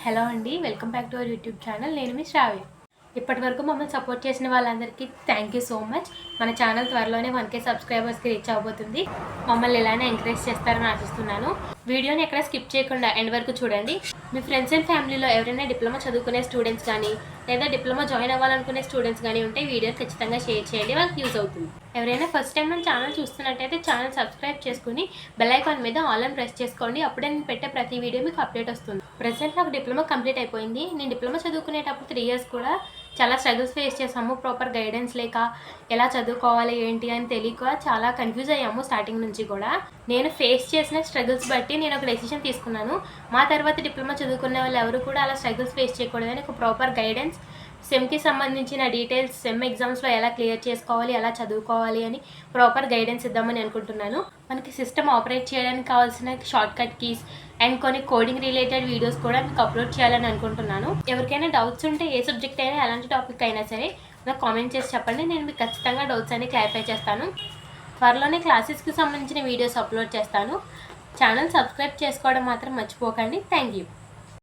Hello అండి, welcome back to our YouTube channel. నేను మీ శ్రావ్య. ఇప్పటివరకు మమ్మల్ని సపోర్ట్ చేసిన వాళ్ళందరికీ థ్యాంక్ యూ సో మచ్. మన ఛానల్ త్వరలోనే 1K సబ్స్క్రైబర్స్కి రీచ్ అవబోతుంది. మమ్మల్ని ఇలానే ఎంకరేజ్ చేస్తారని ఆశిస్తున్నాను. వీడియోని ఎక్కడ స్కిప్ చేయకుండా ఎండ్ వరకు చూడండి. మీ ఫ్రెండ్స్ అండ్ ఫ్యామిలీలో ఎవరైనా డిప్లొమా చదువుకునే స్టూడెంట్స్ కానీ లేదా డిప్లొమా జాయిన్ అవ్వాలనుకునే స్టూడెంట్స్ కానీ ఉంటే వీడియో ఖచ్చితంగా షేర్ చేయండి, వాళ్ళకి యూజ్ అవుతుంది. ఎవరైనా ఫస్ట్ టైం మన ఛానల్ చూస్తున్నట్టయితే ఛానల్ సబ్స్క్రైబ్ చేసుకుని బెల్ ఐకాన్ మీద ఆల్ అని ప్రెస్ చేసుకోండి. అప్పుడే నేను పెట్టే ప్రతి వీడియో మీకు అప్డేట్ వస్తుంది. ప్రెసెంట్ నాకు డిప్లొమా కంప్లీట్ అయిపోయింది. నేను డిప్లొమా చదువుకునేటప్పుడు 3 years కూడా చాలా స్ట్రగుల్స్ ఫేస్ చేసాము. ప్రాపర్ గైడెన్స్ లేక ఎలా చదువుకోవాలి ఏంటి అని తెలియక చాలా కన్ఫ్యూజ్ అయ్యాము స్టార్టింగ్ నుంచి కూడా. నేను ఫేస్ చేసిన స్ట్రగుల్స్ బట్టి నేను ఒక డెసిషన్ తీసుకున్నాను. మా తర్వాత డిప్లొమా చదువుకునే వాళ్ళు ఎవరు కూడా అలా స్ట్రగుల్స్ ఫేస్ చేయకూడదని ఒక ప్రాపర్ గైడెన్స్, సెమ్కి సంబంధించిన డీటెయిల్స్, సెమ్ ఎగ్జామ్స్లో ఎలా క్లియర్ చేసుకోవాలి, ఎలా చదువుకోవాలి అని ప్రాపర్ గైడెన్స్ ఇద్దామని అనుకుంటున్నాను. మనకి సిస్టమ్ ఆపరేట్ చేయడానికి కావాల్సిన షార్ట్ కట్ కీస్ అండ్ కొన్ని కోడింగ్ రిలేటెడ్ వీడియోస్ కూడా మీకు అప్లోడ్ చేయాలని అనుకుంటున్నాను. ఎవరికైనా డౌట్స్ ఉంటే ఏ సబ్జెక్ట్ అయినా ఎలాంటి టాపిక్ అయినా సరే నాకు కామెంట్ చేసి చెప్పండి. నేను మీకు ఖచ్చితంగా డౌట్స్ అన్ని క్లారిఫై చేస్తాను. త్వరలోనే క్లాసెస్కి సంబంధించిన వీడియోస్ అప్లోడ్ చేస్తాను. ఛానల్ సబ్స్క్రైబ్ చేసుకోవడం మాత్రం మర్చిపోకండి. Thank you.